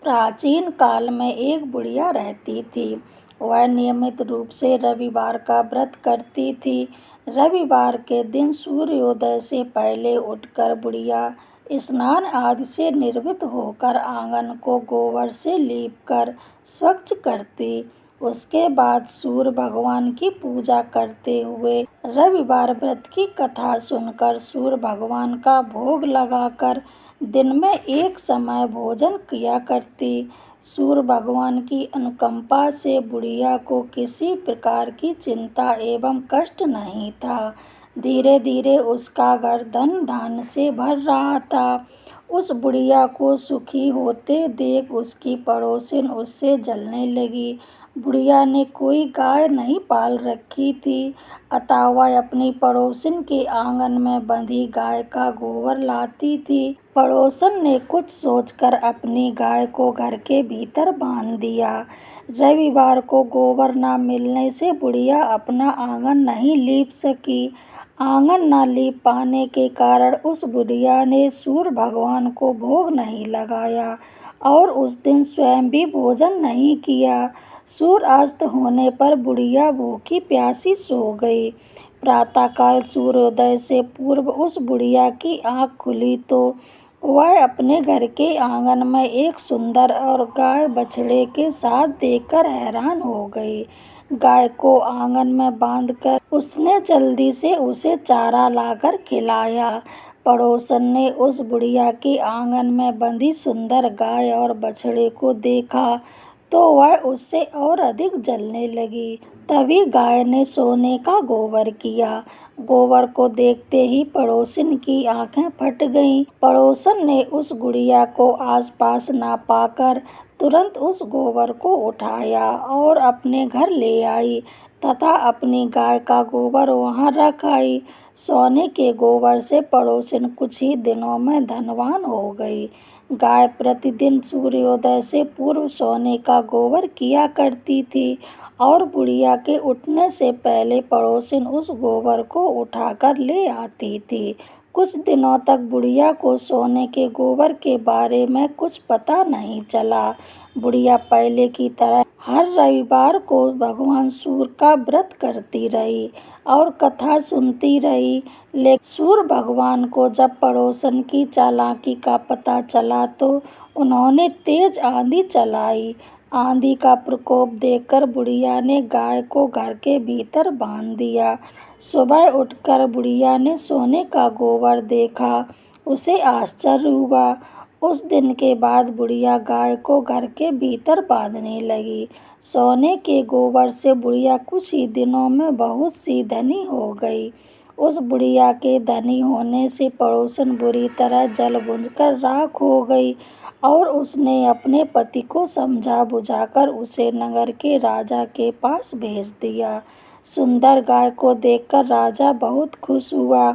प्राचीन काल में एक बुढ़िया रहती थी। वह नियमित रूप से रविवार का व्रत करती थी। रविवार के दिन सूर्योदय से पहले उठकर बुढ़िया स्नान आदि से निवृत्त होकर आंगन को गोबर से लीपकर स्वच्छ करती। उसके बाद सूर्य भगवान की पूजा करते हुए रविवार व्रत की कथा सुनकर सूर्य भगवान का भोग लगाकर दिन में एक समय भोजन किया करती। सूर्य भगवान की अनुकंपा से बुढ़िया को किसी प्रकार की चिंता एवं कष्ट नहीं था। धीरे धीरे उसका घर धन धान्य से भर रहा था। उस बुढ़िया को सुखी होते देख उसकी पड़ोसिन उससे जलने लगी। बुढ़िया ने कोई गाय नहीं पाल रखी थी, अतः वह अपनी पड़ोसिन के आंगन में बंधी गाय का गोबर लाती थी। पड़ोसन ने कुछ सोचकर अपनी गाय को घर के भीतर बांध दिया। रविवार को गोबर न मिलने से बुढ़िया अपना आंगन नहीं लीप सकी। आंगन न लीप पाने के कारण उस बुढ़िया ने सूर्य भगवान को भोग नहीं लगाया और उस दिन स्वयं भी भोजन नहीं किया। सूर्यास्त होने पर बुढ़िया भूखी प्यासी सो गई। प्रातःकाल सूर्योदय से पूर्व उस बुढ़िया की आँख खुली तो वह अपने घर के आंगन में एक सुंदर और गाय बछड़े के साथ देखकर हैरान हो गई। गाय को आंगन में बांधकर उसने जल्दी से उसे चारा लाकर खिलाया। पड़ोसन ने उस बुढ़िया के आंगन में बंधी सुंदर गाय और बछड़े को देखा तो वह उससे और अधिक जलने लगी। तभी गाय ने सोने का गोबर किया। गोबर को देखते ही पड़ोसिन की आंखें फट गईं। पड़ोसन ने उस गुड़िया को आसपास ना पाकर तुरंत उस गोबर को उठाया और अपने घर ले आई तथा अपनी गाय का गोबर वहां रख आई। सोने के गोबर से पड़ोसिन कुछ ही दिनों में धनवान हो गई। गाय प्रतिदिन सूर्योदय से पूर्व सोने का गोबर किया करती थी और बुढ़िया के उठने से पहले पड़ोसिन उस गोबर को उठाकर ले आती थी। कुछ दिनों तक बुढ़िया को सोने के गोबर के बारे में कुछ पता नहीं चला। बुढ़िया पहले की तरह हर रविवार को भगवान सूर्य का व्रत करती रही और कथा सुनती रही। लेकिन सूर्य भगवान को जब पड़ोसन की चालाकी का पता चला तो उन्होंने तेज आंधी चलाई। आंधी का प्रकोप देखकर बुढ़िया ने गाय को घर के भीतर बांध दिया। सुबह उठकर बुढ़िया ने सोने का गोबर देखा, उसे आश्चर्य हुआ। उस दिन के बाद बुढ़िया गाय को घर के भीतर बांधने लगी। सोने के गोबर से बुढ़िया कुछ ही दिनों में बहुत सी धनी हो गई। उस बुढ़िया के धनी होने से पड़ोसन बुरी तरह जल बुझकर राख हो गई और उसने अपने पति को समझा बुझाकर उसे नगर के राजा के पास भेज दिया। सुंदर गाय को देखकर राजा बहुत खुश हुआ।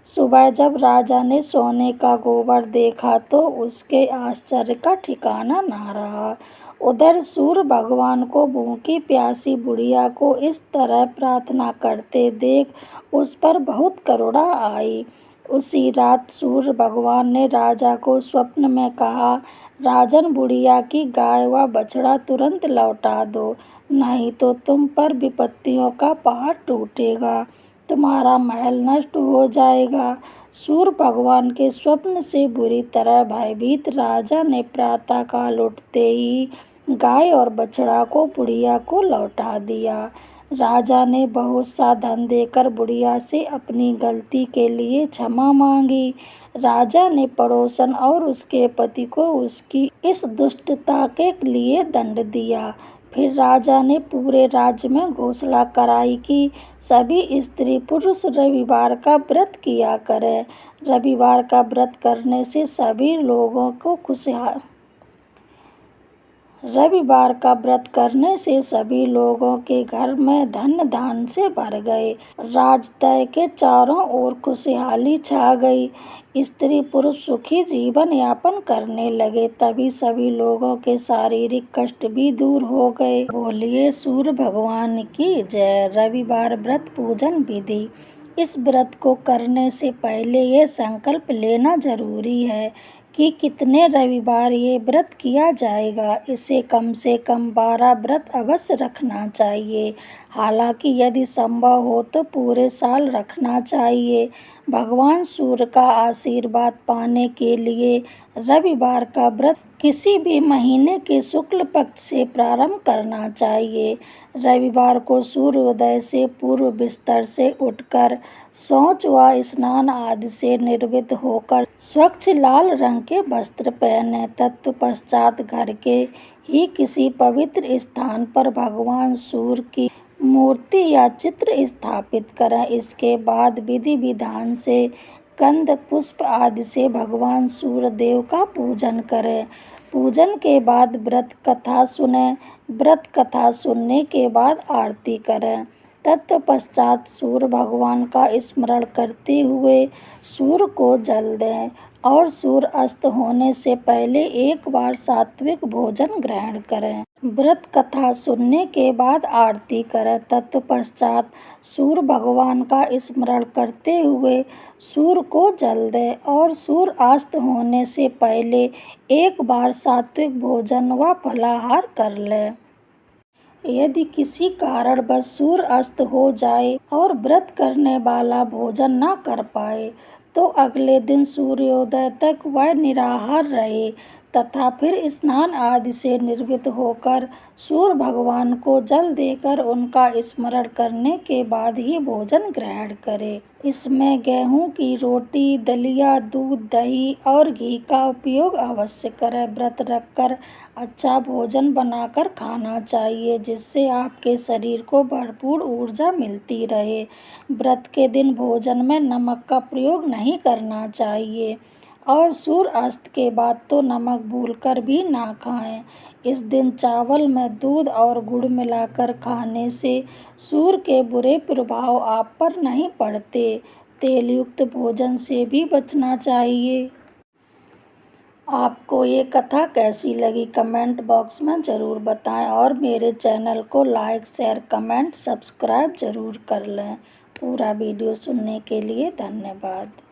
सुबह जब राजा ने सोने का गोबर देखा तो उसके आश्चर्य का ठिकाना ना रहा। उधर सूर्य भगवान को भूखी प्यासी बुढ़िया को इस तरह प्रार्थना करते देख उस पर बहुत करुणा आई। उसी रात सूर्य भगवान ने राजा को स्वप्न में कहा, राजन, बुढ़िया की गाय व बछड़ा तुरंत लौटा दो, नहीं तो तुम पर विपत्तियों का पहाड़ टूटेगा, तुम्हारा महल नष्ट हो जाएगा। सूर्य भगवान के स्वप्न से बुरी तरह भयभीत राजा ने प्रातःकाल उठते ही गाय और बछड़ा को बुढ़िया को लौटा दिया। राजा ने बहुत सा धन देकर बुढ़िया से अपनी गलती के लिए क्षमा मांगी। राजा ने पड़ोसन और उसके पति को उसकी इस दुष्टता के लिए दंड दिया। फिर राजा ने पूरे राज्य में घोषणा कराई कि सभी स्त्री पुरुष रविवार का व्रत किया करें। रविवार का व्रत करने से सभी लोगों को खुशहाल रविवार का व्रत करने से सभी लोगों के घर में धन धान्य से भर गए। राजतय के चारों ओर खुशहाली छा गई। स्त्री पुरुष सुखी जीवन यापन करने लगे। तभी सभी लोगों के शारीरिक कष्ट भी दूर हो गए। बोलिए सूर्य भगवान की जय। रविवार व्रत पूजन विधि। इस व्रत को करने से पहले ये संकल्प लेना जरूरी है कि कितने रविवार ये व्रत किया जाएगा। इसे कम से कम 12 व्रत अवश्य रखना चाहिए। हालांकि यदि संभव हो तो पूरे साल रखना चाहिए। भगवान सूर्य का आशीर्वाद पाने के लिए रविवार का व्रत किसी भी महीने के शुक्ल पक्ष से प्रारंभ करना चाहिए। रविवार को सूर्योदय से पूर्व बिस्तर से उठकर शौच व स्नान आदि से निवृत्त होकर स्वच्छ लाल रंग के वस्त्र पहने। तत्पश्चात घर के ही किसी पवित्र स्थान पर भगवान सूर्य की मूर्ति या चित्र स्थापित करें। इसके बाद विधि विधान से कंद पुष्प आदि से भगवान सूर्य देव का पूजन करें। पूजन के बाद व्रत कथा सुने। व्रत कथा सुनने के बाद आरती करें। तत्पश्चात सूर्य भगवान का स्मरण करते हुए सूर्य को जल दें और सूर्य अस्त होने से पहले एक बार सात्विक भोजन ग्रहण करें। व्रत कथा सुनने के बाद आरती करें। तत्पश्चात सूर्य भगवान का स्मरण करते हुए सूर्य को जल दें और सूर्य अस्त होने से पहले एक बार सात्विक भोजन व फलाहार कर लें। यदि किसी कारणवश सूर्य अस्त हो जाए और व्रत करने वाला भोजन न कर पाए तो अगले दिन सूर्योदय तक वह निराहार रहे तथा फिर स्नान आदि से निवृत्त होकर सूर्य भगवान को जल देकर उनका स्मरण करने के बाद ही भोजन ग्रहण करे। इसमें गेहूं की रोटी, दलिया, दूध, दही और घी का उपयोग अवश्य करें। व्रत रखकर अच्छा भोजन बनाकर खाना चाहिए जिससे आपके शरीर को भरपूर ऊर्जा मिलती रहे। व्रत के दिन भोजन में नमक का प्रयोग नहीं करना चाहिए और सूर्य अस्त के बाद तो नमक भूलकर भी ना खाएं। इस दिन चावल में दूध और गुड़ मिलाकर खाने से सूर्य के बुरे प्रभाव आप पर नहीं पड़ते। तेल युक्त भोजन से भी बचना चाहिए। आपको ये कथा कैसी लगी कमेंट बॉक्स में ज़रूर बताएं और मेरे चैनल को लाइक, शेयर, कमेंट, सब्सक्राइब ज़रूर कर लें। पूरा वीडियो सुनने के लिए धन्यवाद।